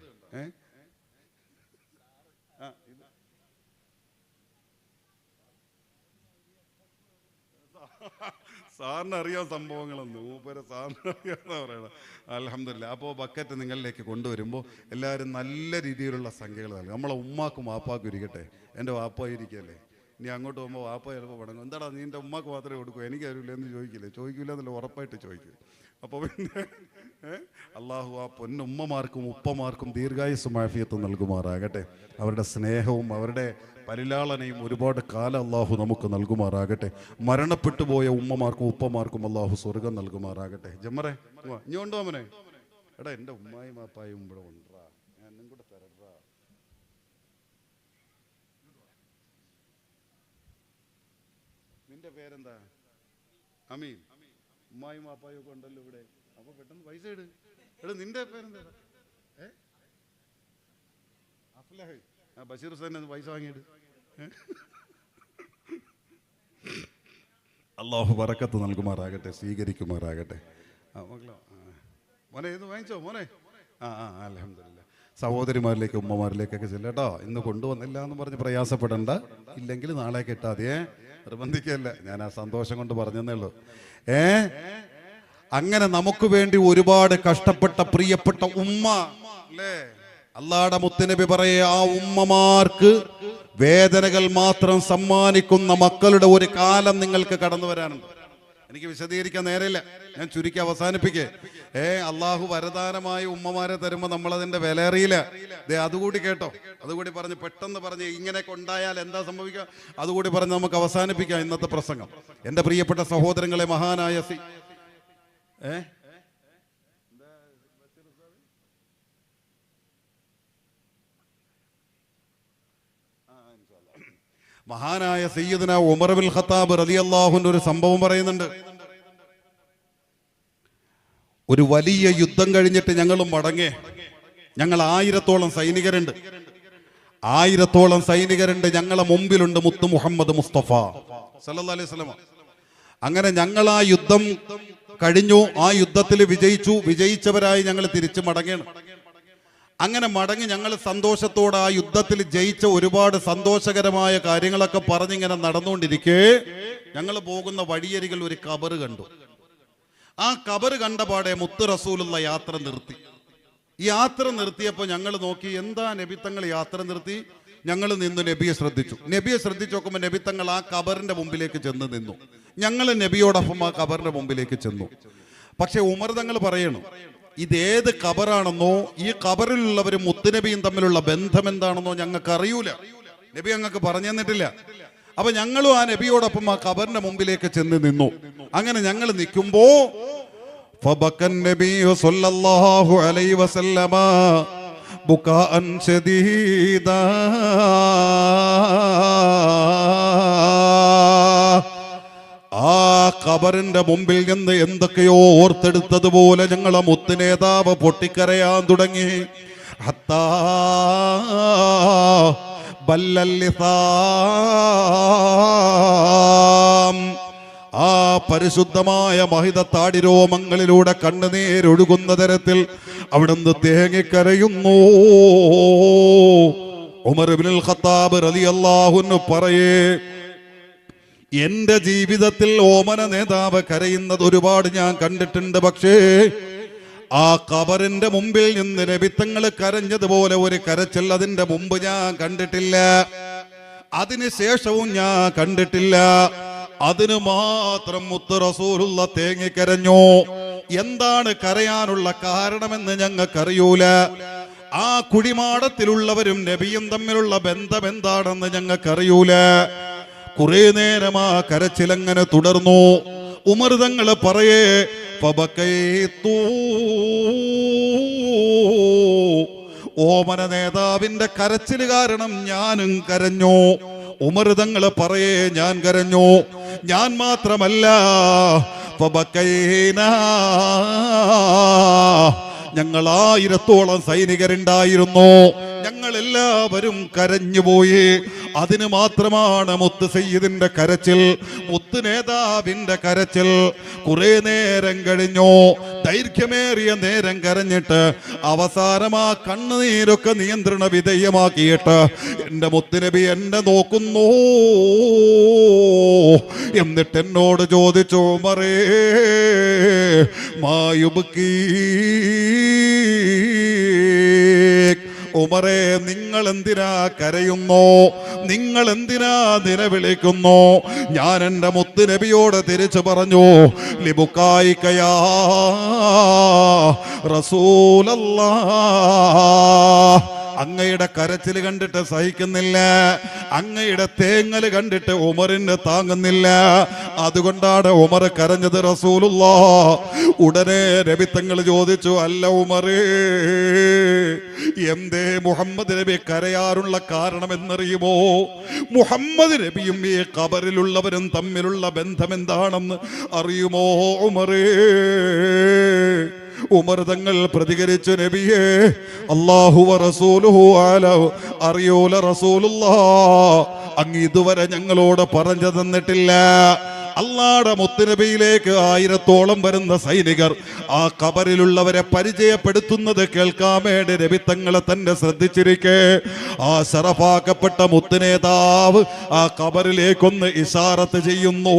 സാറിന് അറിയാൻ സംഭവങ്ങളൊന്നും, മൂപ്പരെ സാറിന് അറിയാമെന്നാ പറയണം. അൽഹംദുലില്ലാ. അപ്പോൾ ബക്കറ്റ് നിങ്ങളിലേക്ക് കൊണ്ടുവരുമ്പോൾ എല്ലാവരും നല്ല രീതിയിലുള്ള സംഖ്യകൾ നൽകും. നമ്മളെ ഉമ്മാക്കും വാപ്പാക്കും ഇരിക്കട്ടെ. എൻ്റെ വാപ്പ ഇരിക്കല്ലേ, ഇനി അങ്ങോട്ട് പോകുമ്പോൾ വാപ്പ ചിലപ്പോൾ പടങ്ങും, എന്താടാ നീ എൻ്റെ ഉമ്മാക്ക് മാത്രമേ കൊടുക്കൂ, എനിക്ക് അറിയില്ല എന്ന് ചോദിക്കില്ല എന്നല്ല, ഉറപ്പായിട്ട് ചോദിക്കും. അപ്പോൾ പിന്നെ അള്ളാഹു ആ പൊന്നുമ്മമാർക്കും ഉപ്പമാർക്കും ദീർഘായുസ്സും ആഫിയത്തും നൽകുമാറാകട്ടെ. അവരുടെ സ്നേഹവും അവരുടെ പരിലാളനയും ഒരുപാട് കാലം അള്ളാഹു നമുക്ക് നൽകുമാറാകട്ടെ. മരണപ്പെട്ടു പോയ ഉമ്മമാർക്കും ഉപ്പമാർക്കും അള്ളാഹു സ്വർഗം നൽകുമാറാകട്ടെ. ജമ്മറെ ഇനി ഉണ്ടോ അവനെ? എടാ എൻ്റെ ഉമ്മായും വാപ്പായും ഇവിടെ ഉണ്ടാ, ഞാൻ എന്നും കൂടെ തരടാ. നിന്റെ പേരെന്താ? അമീൻ. ഉമ്മായും വാപ്പായും ഒക്കെ ഉണ്ടല്ലോ ഇവിടെ, അപ്പൊ പെട്ടെന്ന് പൈസ ഇട്. എടാ നിന്റെ പേരെന്താ? അഫ്ലഹ്. ബഷീർ ഹുസൈൻ പൈസ വാങ്ങിയിട്ട് അള്ളാഹു ബറക്കത്ത് നൽകുമാറാകട്ടെ, സ്വീകരിക്കുമാറാകട്ടെ. മോനെ ഇത് വാങ്ങിച്ചോ മോനെ? അൽഹംദുലില്ലാ. സഹോദരിമാരിലേക്ക് ഉമ്മമാരിലേക്കൊക്കെ ചെല്ലട്ടോ. ഇന്ന് കൊണ്ടുവന്നില്ല എന്ന് പറഞ്ഞ് പ്രയാസപ്പെടണ്ട, ഇല്ലെങ്കിൽ നാളെ കിട്ടാതെ നിർബന്ധിക്കല്ല. ഞാൻ ആ സന്തോഷം കൊണ്ട് പറഞ്ഞതേ ഉള്ളൂ. അങ്ങനെ നമുക്ക് വേണ്ടി ഒരുപാട് കഷ്ടപ്പെട്ട പ്രിയപ്പെട്ട ഉമ്മ അല്ലേ, അല്ലാഹുവിന്റെ മുത്തുനബി പറയേ, ആ ഉമ്മമാർക്ക് വേദനകൾ മാത്രം സമ്മാനിക്കുന്ന മക്കളുടെ ഒരു കാലം നിങ്ങൾക്ക് കടന്നു വരാനുണ്ട്. എനിക്ക് വിശദീകരിക്കാൻ നേരമില്ല, ഞാൻ ചുരുക്കി അവസാനിപ്പിക്കേ. അള്ളാഹു വരദാനമായി ഉമ്മമാരെ തരുമ്പോൾ നമ്മളതിന്റെ വില അറിയില്ല. അതുകൂടി കേട്ടോ, അതുകൂടി പറഞ്ഞ് പെട്ടെന്ന് പറഞ്ഞ് ഇങ്ങനെയൊക്കെ ഉണ്ടായാൽ എന്താ സംഭവിക്കുക, അതുകൂടി പറഞ്ഞ് നമുക്ക് അവസാനിപ്പിക്കാം ഇന്നത്തെ പ്രസംഗം. എൻ്റെ പ്രിയപ്പെട്ട സഹോദരങ്ങളെ, മഹാനായ മഹാനായ സയ്യിദുനാ ഉമർ ബിൻ ഖത്താബ് റളിയല്ലാഹു അൻഹു ഒരു സംഭവം പറയുന്നുണ്ട്. ഒരു വലിയ യുദ്ധം കഴിഞ്ഞിട്ട് ഞങ്ങൾ മടങ്ങേ, ഞങ്ങൾ 1000-ഓളം സൈനികരുണ്ട്. 1000-ഓളം സൈനികരുണ്ട് ഞങ്ങളെ മുമ്പിലുണ്ട് മുത്തു മുഹമ്മദ് മുസ്തഫ സല്ലല്ലാഹു അലൈഹി വസല്ലം. അങ്ങനെ ഞങ്ങൾ ആ യുദ്ധം കഴിഞ്ഞു, ആ യുദ്ധത്തിൽ വിജയിച്ചവരായി ഞങ്ങൾ തിരിച്ചു മടങ്ങണം. അങ്ങനെ മടങ്ങി ഞങ്ങൾ സന്തോഷത്തോടെ ആ യുദ്ധത്തിൽ ജയിച്ച ഒരുപാട് സന്തോഷകരമായ കാര്യങ്ങളൊക്കെ പറഞ്ഞിങ്ങനെ നടന്നുകൊണ്ടിരിക്കെ ഞങ്ങൾ പോകുന്ന വഴിയരികിൽ ഒരു ഖബർ കണ്ടു. ആ ഖബർ കണ്ടപാടെ മുത്ത് റസൂലുള്ള യാത്ര നിർത്തി. യാത്ര നിർത്തിയപ്പോൾ ഞങ്ങൾ നോക്കി, എന്താ നബിത്തങ്ങൾ യാത്ര നിർത്തി? ഞങ്ങൾ നിന്ന് നബിയെ ശ്രദ്ധിച്ചു. നബിയെ ശ്രദ്ധിച്ചു നോക്കുമ്പോൾ നബിത്തങ്ങൾ ആ ഖബറിന്റെ മുമ്പിലേക്ക് ചെന്ന് നിന്നു. ഞങ്ങൾ നബിയോടൊപ്പം ആ ഖബറിന്റെ മുമ്പിലേക്ക് ചെന്നു. പക്ഷെ ഉമർ തങ്ങൾ പറയണു, ഇതേത് ഖബറാണെന്നോ ഈ ഖബറിലുള്ളവരും മുത്തുനബിയും തമ്മിലുള്ള ബന്ധം എന്താണെന്നോ ഞങ്ങൾക്ക് അറിയൂല. നബി ഞങ്ങൾക്ക് പറഞ്ഞു തന്നിട്ടില്ല. അപ്പൊ ഞങ്ങളും ആ നബിയോടൊപ്പം ആ ഖബറിന്റെ മുമ്പിലേക്ക് ചെന്ന് നിന്നു. അങ്ങനെ ഞങ്ങൾ നിൽക്കുമ്പോ ഫബക്കൻ നബിയു സ്വല്ലല്ലാഹു അലൈഹി വസല്ലമ ബുകാഅൻ ശദീദാ. ആ ഖബറിന്റെ മുമ്പിൽ നിന്ന് എന്തൊക്കെയോ ഓർത്തെടുത്തതുപോലെ ഞങ്ങളെ മുത്തുനേതാവ് പൊട്ടിക്കരയാൻ തുടങ്ങി. ഹത്താ ബല്ലൽ ലിസാം. ആ പരിശുദ്ധമായ മഹിത താടിരോമങ്ങളിലൂടെ കണ്ണുനീരൊഴുകുന്ന തരത്തിൽ അവിടുന്ന് തേങ്ങിക്കരയുന്നു. ഉമർ ഇബ്നുൽ ഖത്താബ് റളിയല്ലാഹു അൻഹു പറയേ, എന്റെ ജീവിതത്തിൽ ഓമന നേതാവ് കരയുന്നത് ഒരുപാട് ഞാൻ കണ്ടിട്ടുണ്ട്. പക്ഷേ ആ ഖബറിന്റെ മുമ്പിൽ നിന്ന് നബിത്തങ്ങൾ കരഞ്ഞതുപോലെ ഒരു കരച്ചിൽ അതിന്റെ മുമ്പ് ഞാൻ കണ്ടിട്ടില്ല. അതിനുശേഷവും ഞാൻ കണ്ടിട്ടില്ല. അതിനു മാത്രം മുത്ത് റസൂലുള്ള തേങ്ങിക്കരഞ്ഞു. എന്താണ് കരയാനുള്ള കാരണമെന്ന് ഞങ്ങൾക്കറിയൂല. ആ കുഴിമാടത്തിലുള്ളവരും നബിയും തമ്മിലുള്ള ബന്ധം എന്താണെന്ന് ഞങ്ങൾക്കറിയൂല. കുറെ നേരം ആ കരച്ചിലങ്ങനെ തുടർന്നു. ഉമർ തങ്ങൾ പറയേ, ഫബകൈതു. ഓമന നേതാവിന്റെ കരച്ചിൽ കാരണം ഞാനും കരഞ്ഞു. ഉമർ തങ്ങൾ പറയേ, ഞാൻ കരഞ്ഞു. ഞാൻ മാത്രമല്ല, ഫബകൈനാ, ഞങ്ങൾ 1000ഓളം സൈനികരുണ്ടായിരുന്നു. ഞങ്ങൾ എല്ലാവരും കരഞ്ഞുപോയി. അതിന് മാത്രമാണ് മുത്ത് സയ്യിദിന്റെ കരച്ചിൽ, മുത്ത് നേതാവിന്റെ കരച്ചിൽ. കുറെ നേരം കഴിഞ്ഞു, ദൈർഘ്യമേറിയ നേരം കരഞ്ഞിട്ട് അവസാനം ആ കണ്ണുനീരൊക്കെ നിയന്ത്രണ വിധേയമാക്കിയിട്ട് എന്റെ മുത്തുനബി എന്നെ നോക്കുന്നു. എന്നിട്ട് എന്നോട് ചോദിച്ചു, ഉമറേ മായുബ്കീ, ഉമറേ നിങ്ങൾ എന്തിനാ കരയുന്നു? നിങ്ങൾ എന്തിനാ നിലവിളിക്കുന്നു? ഞാൻ എൻ്റെ മുത്തുനബിയോട് തിരിച്ചു പറഞ്ഞു, ലിബുക്കായിക്കയാ റസൂലല്ലാഹ്, അങ്ങയുടെ കരച്ചിൽ കണ്ടിട്ട് സഹിക്കുന്നില്ല, അങ്ങയുടെ തേങ്ങൽ കണ്ടിട്ട് ഉമറിന് താങ്ങുന്നില്ല. അതുകൊണ്ടാണ് ഉമർ കരഞ്ഞത് റസൂലുള്ളാഹ്. ഉടനെ നബി തങ്ങൾ ചോദിച്ചു, അല്ല ഉമറേ, എന്തേ മുഹമ്മദ് നബി കരയാറുള്ള കാരണം എന്നറിയുമോ? മുഹമ്മദ് നബിയും ഈ ഖബറിലുള്ളവരും തമ്മിലുള്ള ബന്ധം എന്താണെന്ന് അറിയുമോ ഉമറേ? ഉമർ തങ്ങൾ പ്രതികരിച്ചു, നബിയേ, അല്ലാഹു വ റസൂലുഹു അലം, അറിയൂല റസൂലുള്ളാഹ്, അങ്ങ് ഇതുവരെ ഞങ്ങളോട് പറഞ്ഞു തന്നിട്ടില്ല. അല്ലാഹുവിന്റെ മുത്തുനബിയിലേക്ക് 1000ഓളം വരുന്ന സൈനികർ ആ ഖബറിലുള്ളവരെ പരിചയപ്പെടുത്തുന്നത് കേൾക്കാൻ വേണ്ടി നബി തങ്ങളെ തന്നെ ശ്രദ്ധിച്ചിരിക്കെ ആ ശറഫാക്കപ്പെട്ട മുത്തുനേതാവ് ആ ഖബറിലേക്കൊന്ന് ഇശാറത്ത് ചെയ്യുന്നു.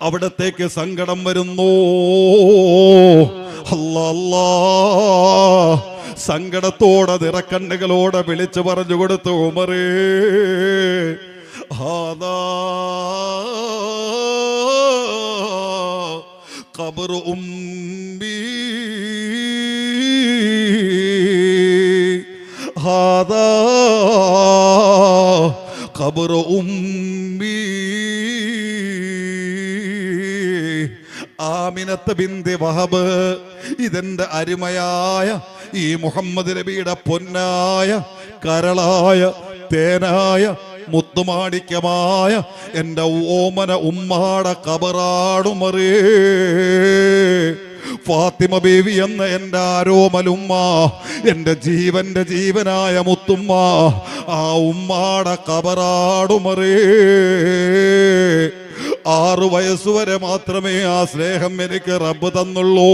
അവിടത്തേക്ക് സങ്കടം വരുന്നു. അല്ലാ, സങ്കടത്തോടെ നിറക്കണ്ണുകളോടെ വിളിച്ചു പറഞ്ഞു കൊടുത്തു, ഉമറേ, ഹാദാ ഖബറു ഉമ്മീ, ഹാദാ ഖബറു ഉമ്മീ. ആമിനത്ത് ബിന്തി വഹബ്, ഇതെന്റെ അരുമയായ ഈ മുഹമ്മദ് നബിയുടെ പൊന്നായ കരളായ തേനായ മുത്തുമാണിക്യമായ എൻ്റെ ഓമന ഉമ്മാടെ ഖബറാണുമറേ. ഫാത്തിമ ബീവി എന്ന എൻ്റെ ആരോമലുമ്മ, എൻ്റെ ജീവന്റെ ജീവനായ മുത്തുമ്മ, ആ ഉമ്മാടെ ഖബറാണുമറേ. 6 വയസ്സുവരെ മാത്രമേ ആ സ്നേഹം എനിക്ക് റബ്ബ് തന്നുള്ളൂ.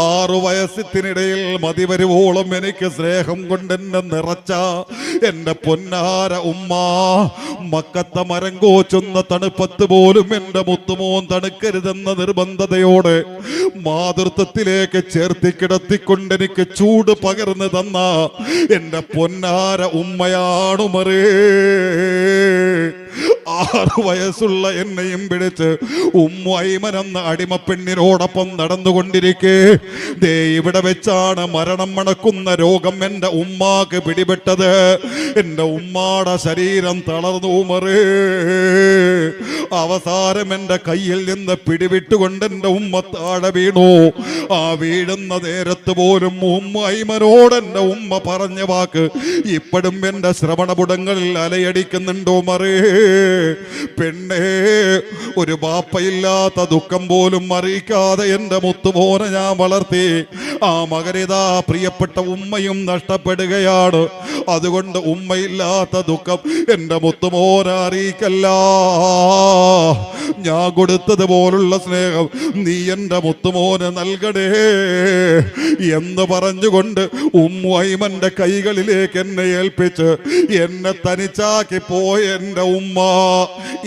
6 വയസ്സിനിടയിൽ മതിവരുവോളം എനിക്ക് സ്നേഹം കൊണ്ട് എന്നെ നിറച്ച എന്റെ പൊന്നാര ഉമ്മ, മക്കത്തെ മരം കോച്ചുന്ന തണുപ്പത്ത് പോലും എന്റെ മുത്തുമോൻ തണുക്കരുതെന്ന നിർബന്ധതയോടെ മാതൃത്വത്തിലേക്ക് ചേർത്തി കിടത്തിക്കൊണ്ട് എനിക്ക് ചൂട് പകർന്നു തന്ന എന്റെ പൊന്നാര ഉമ്മയാണ് ഉമറേ. 6 വയസ്സുള്ള എന്നെയും പിടിച്ച് ഉമ്മു ഐമൻ എന്ന അടിമപ്പെണ്ണിനോടൊപ്പം നടന്നുകൊണ്ടിരിക്കെ ദേ ഇവിടെ വെച്ചാണ് മരണം മണക്കുന്ന രോഗം എന്റെ ഉമ്മാക്ക് പിടിപെട്ടത്. എന്റെ ഉമ്മാടെ ശരീരം തളർന്നു ഉമറേ. അവസാനം എന്റെ കയ്യിൽ നിന്ന് പിടിവിട്ടുകൊണ്ട് എന്റെ ഉമ്മ താഴെ വീണു. ആ വീഴുന്ന നേരത്ത് പോലും ഉമ്മു ഐമനോട് എന്റെ ഉമ്മ പറഞ്ഞ വാക്ക് ഇപ്പോഴും എന്റെ ശ്രവണപുടങ്ങളിൽ അലയടിക്കുന്നുണ്ട് ഉമറേ. പെണ്ണേ, ഒരു ബാപ്പയില്ലാത്ത ദുഃഖം പോലും അറിയിക്കാതെ എന്റെ മുത്തുമോനെ ഞാൻ വളർത്തി. ആ മകനിതാ പ്രിയപ്പെട്ട ഉമ്മയും നഷ്ടപ്പെടുകയാണ്. അതുകൊണ്ട് ഉമ്മയില്ലാത്ത ദുഃഖം എന്റെ മുത്തുമോനെ അറിയിക്കല്ല. ഞാൻ കൊടുത്തതുപോലുള്ള സ്നേഹം നീ എന്റെ മുത്തുമോനെ നൽകണേ എന്ന് പറഞ്ഞുകൊണ്ട് ഉമ്മു ഐമന്റെ കൈകളിലേക്ക് എന്നെ ഏൽപ്പിച്ച് എന്നെ തനിച്ചാക്കി പോയ എന്റെ ഉമ്മ,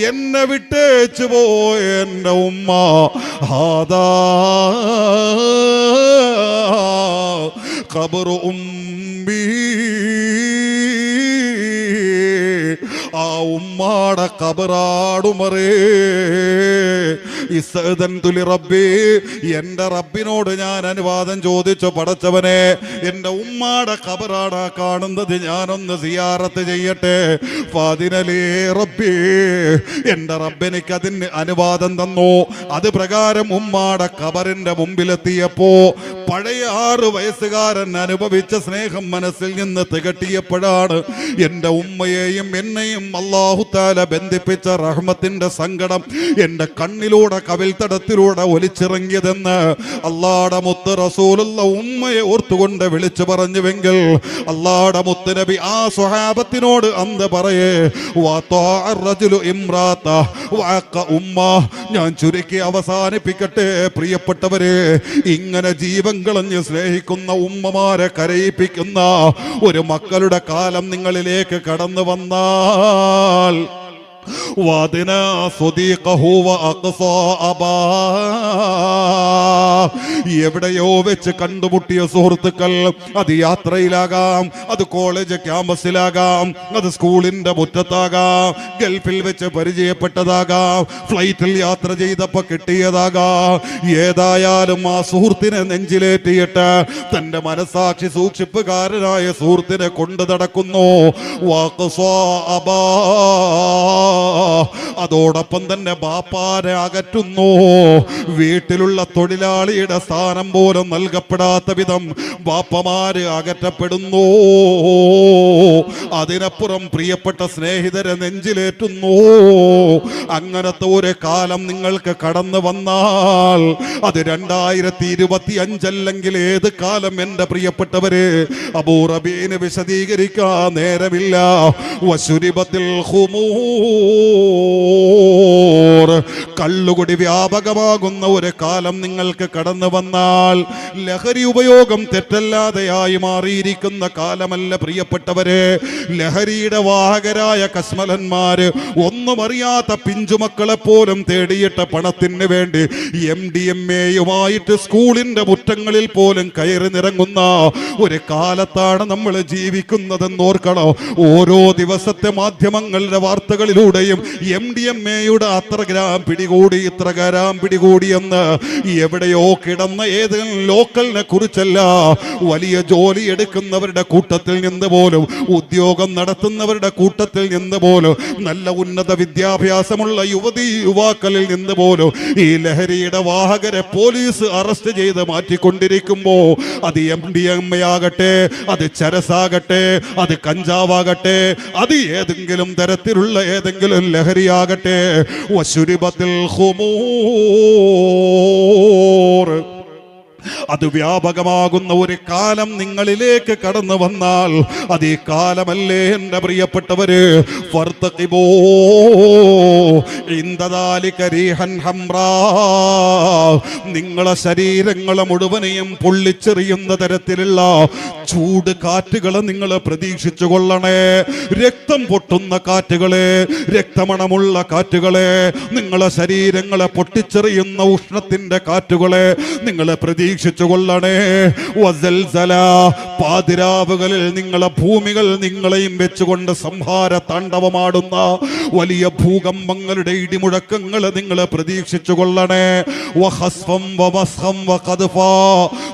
എന്നെ വിട്ടേച്ചു പോയ എന്റെ ഉമ്മ, ഹാദാ ഖബറു ഉമ്മീ. ആ ഉമ്മാടെ ഖബറാടുമറേ. റബ്ബി, എന്റെ റബ്ബിനോട് ഞാൻ അനുവാദം ചോദിച്ചു, പടച്ചവനെ എന്റെ ഉമ്മാടെ ഖബറാടാ കാണുന്നത്, ഞാനൊന്ന് സിയാറത്ത് ചെയ്യട്ടെ. ഫാദിനലേ റബ്ബി, എന്റെ റബ്ബെനിക്ക് അതിന് അനുവാദം തന്നു. അത് പ്രകാരം ഉമ്മാടെ ഖബറിന്റെ മുമ്പിലെത്തിയപ്പോ പഴയ 6 വയസ്സുകാരൻ അനുഭവിച്ച സ്നേഹം മനസ്സിൽ നിന്ന് തികട്ടിയപ്പോഴാണ് എന്റെ ഉമ്മയെയും എന്നെയും അല്ലാഹു തആല ബന്ധിപ്പിച്ച റഹ്മത്തിന്റെ സങ്കടം എന്റെ കണ്ണിലൂടെ കവിൾത്തടത്തിലൂടെ ഒലിച്ചിറങ്ങിയതെന്ന് അല്ലാഹുവിന്റെ മുത്ത് റസൂലുള്ള ഉമ്മയെ ഓർത്തുകൊണ്ട് വിളിച്ചു പറഞ്ഞുവെങ്കിൽ അല്ലാഹുവിന്റെ മുത്ത് നബി ആ സ്വഹാബത്തിനോട് അന്ന് പറയേ, ഞാൻ ചുരുക്കി അവസാനിപ്പിക്കട്ടെ പ്രിയപ്പെട്ടവരെ. ഇങ്ങനെ ജീവൻ കളഞ്ഞ് സ്നേഹിക്കുന്ന ഉമ്മമാരെ കരയിപ്പിക്കുന്ന ഒരു മക്കളുടെ കാലം നിങ്ങളിലേക്ക് കടന്നു വന്നാൽ എവിടെയോ വെച്ച് കണ്ടുമുട്ടിയ സുഹൃത്തുക്കൾ, അത് യാത്രയിലാകാം, അത് കോളേജ് ക്യാമ്പസിലാകാം, അത് സ്കൂളിന്റെ മുറ്റത്താകാം, ഗൾഫിൽ വെച്ച് പരിചയപ്പെട്ടതാകാം, ഫ്ലൈറ്റിൽ യാത്ര ചെയ്തപ്പോ കിട്ടിയതാകാം. ഏതായാലും ആ സുഹൃത്തിനെ നെഞ്ചിലേറ്റിയിട്ട് തന്റെ മനസാക്ഷി സൂക്ഷിപ്പുകാരനായ സുഹൃത്തിനെ കൊണ്ടു നടക്കുന്നു. അതോടൊപ്പം തന്നെ ബാപ്പാനെ അകറ്റുന്നു. വീട്ടിലുള്ള തൊഴിലാളിയുടെ സ്ഥാനം പോലും നൽകപ്പെടാത്ത വിധം ബാപ്പമാര് അകറ്റപ്പെടുന്നു. അതിനപ്പുറം പ്രിയപ്പെട്ട സ്നേഹിതരെ നെഞ്ചിലേറ്റുന്നു. അങ്ങനത്തെ ഒരു കാലം നിങ്ങൾക്ക് കടന്നു വന്നാൽ അത് 2025 അല്ലെങ്കിൽ ഏത് കാലം എന്റെ പ്രിയപ്പെട്ടവര് അബൂ റബീന് വിശദീകരിക്കാൻ നേരമില്ല. വശുരിബത്തിൽ കള്ളുകുടി വ്യാപകമാകുന്ന ഒരു കാലം നിങ്ങൾക്ക് കടന്നു വന്നാൽ ലഹരി ഉപയോഗം തെറ്റല്ലാതെയായി മാറിയിരിക്കുന്ന കാലമല്ല പ്രിയപ്പെട്ടവരെ. ലഹരിയുടെ വാഹകരായ കസ്മലന്മാര് ഒന്നും അറിയാത്ത പിഞ്ചുമക്കളെ പോലും തേടിയിട്ട പണത്തിന് വേണ്ടി MDMA-യുമായിട്ട് സ്കൂളിന്റെ മുറ്റങ്ങളിൽ പോലും കയറി നിറങ്ങുന്ന ഒരു കാലത്താണ് നമ്മൾ ജീവിക്കുന്നതെന്ന് ഓർക്കണം. ഓരോ ദിവസത്തെ മാധ്യമങ്ങളുടെ വാർത്തകളിലൂടെയും MDMA-യുടെ അത്ര ഗ്രാം പിടികൂടി, ഇത്ര ഗ്രാം പിടികൂടി എന്ന് എവിടെയോ കിടന്ന ഏതെങ്കിലും ലോക്കലിനെ കുറിച്ചല്ല, വലിയ ജോലി എടുക്കുന്നവരുടെ കൂട്ടത്തിൽ നിന്ന് പോലും, ഉദ്യോഗം നടത്തുന്നവരുടെ കൂട്ടത്തിൽ നിന്ന് പോലും, നല്ല ഉന്നത വിദ്യാഭ്യാസമുള്ള യുവതി യുവാക്കളിൽ നിന്ന് പോലും ഈ ലഹരിയുടെ വാഹകരെ പോലീസ് അറസ്റ്റ് ചെയ്ത് മാറ്റിക്കൊണ്ടിരിക്കുമ്പോ അത് MDMA ആകട്ടെ, അത് ചരസാകട്ടെ, അത് കഞ്ചാവാകട്ടെ, അത് ഏതെങ്കിലും തരത്തിലുള്ള ഏതെങ്കിലും ലഹരിയാകട്ടെ, വശുരിബത്തിൽ ഖുമൂർ, അത് വ്യാപകമാകുന്ന ഒരു കാലം നിങ്ങളിലേക്ക് കടന്നു വന്നാൽ അത് ഈ കാലമല്ലേ എൻ്റെ പ്രിയപ്പെട്ടവര്? ഫർതഖിബൂ ഇൻദദാലിക റീഹൻ ഹംറാ, നിങ്ങളെ ശരീരങ്ങളെ മുഴുവനെയും പൊള്ളിച്ചെറിയുന്ന തരത്തിലുള്ള ചൂട് കാറ്റുകളെ നിങ്ങൾ പ്രതീക്ഷിച്ചു കൊള്ളണേ. രക്തം പൊട്ടുന്ന കാറ്റുകളെ, രക്തമണമുള്ള കാറ്റുകളെ, നിങ്ങളെ ശരീരങ്ങളെ പൊട്ടിച്ചെറിയുന്ന ഉഷ്ണത്തിന്റെ കാറ്റുകളെ നിങ്ങൾ പ്രതീക്ഷിച്ചു കൊള്ളണേ. വസൽസല, പാതിരാവുകളിൽ നിങ്ങളെ ഭൂമികൾ നിങ്ങളെയും വെച്ചുകൊണ്ട് സംഹാര താണ്ഡവമാടുന്ന വലിയ ഭൂകമ്പങ്ങളുടെ ഇടിമുഴക്കങ്ങൾ നിങ്ങൾ പ്രതീക്ഷിച്ചു കൊള്ളണേ. വഹസ്ഫം വമസ്ഖം വഖദ്ഫാ,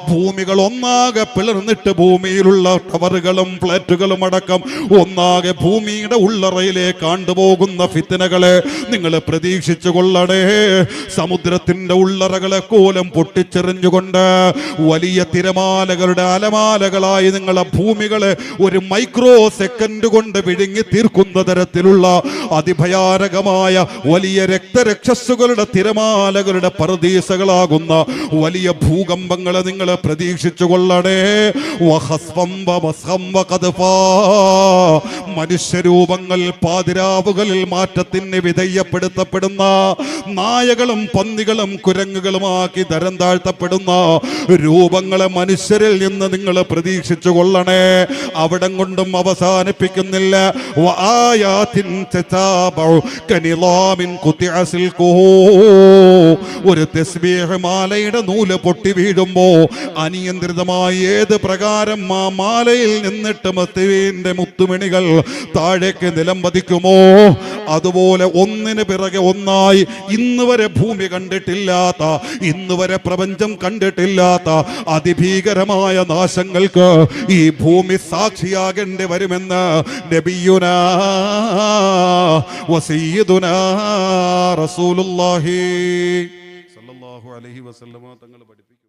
ഭൂമികൾ ഒന്നാകെ പിളർന്നിട്ട് ഭൂമിയിലുള്ള ടവറുകളും പ്ലേറ്റുകളും അടക്കം ഒന്നാകെ ഭൂമിയുടെ ഉള്ളറയിലേക്ക് കൊണ്ടുപോകുന്ന ഫിത്നകളെ നിങ്ങൾ പ്രതീക്ഷിച്ചു കൊള്ളണേ. സമുദ്രത്തിന്റെ ഉള്ളറകളെ കോലം പൊട്ടിച്ചെറിഞ്ഞുകൊണ്ട് വലിയ തിരമാലകളുടെ അലമാലകളായി നിങ്ങളെ ഭൂമികളെ ഒരു മൈക്രോ സെക്കൻഡ് കൊണ്ട് വിഴുങ്ങി തീർക്കുന്ന തരത്തിലുള്ള അതിഭയാനകമായ വലിയ രക്തരക്ഷസ്സുകളുടെ തിരമാലകളുടെ പർദീസകളാകുന്ന വലിയ ഭൂകമ്പങ്ങളെ നിങ്ങൾ പ്രതീക്ഷിച്ചു കൊള്ളണേ. മനുഷ്യരൂപങ്ങൾ പാതിരാവുകളിൽ മാറ്റത്തിന് വിധേയപ്പെടുത്തപ്പെടുന്ന, നായകളും പന്നികളും കുരങ്ങുകളുമാക്കി തരം താഴ്ത്തപ്പെടുന്ന രൂപങ്ങളെ മനുഷ്യരിൽ നിന്ന് നിങ്ങൾ പ്രതീക്ഷിച്ചു കൊള്ളണേ. അവിടം കൊണ്ടും അവസാനിപ്പിക്കുന്നില്ല. ഒരു തസ്ബീഹ് മാലയുടെ നൂല് പൊട്ടി വീഴുമ്പോ അനിയന്ത്രിതമായി ഏത് പ്രകാരം ആ മാലയിൽ നിന്നിട്ട് മസ്തിവിന്റെ മുത്തുമണികൾ താഴേക്ക് നിലം പതിക്കുമോ, അതുപോലെ ഒന്നിന് പിറകെ ഒന്നായി ഇന്ന് വരെ ഭൂമി കണ്ടിട്ടില്ലാത്ത, ഇന്ന് വരെ പ്രപഞ്ചം കണ്ടിട്ടില്ലാത്ത അതിഭീകരമായ നാശങ്ങൾക്ക് ഈ ഭൂമി സാക്ഷിയാകേണ്ടി വരുമെന്ന് നബിയുനാ വസയ്യിദുനാ റസൂലുള്ളാഹി സ്വല്ലല്ലാഹു അലൈഹി വസല്ലമ തങ്ങൾ പഠിപ്പിച്ചു.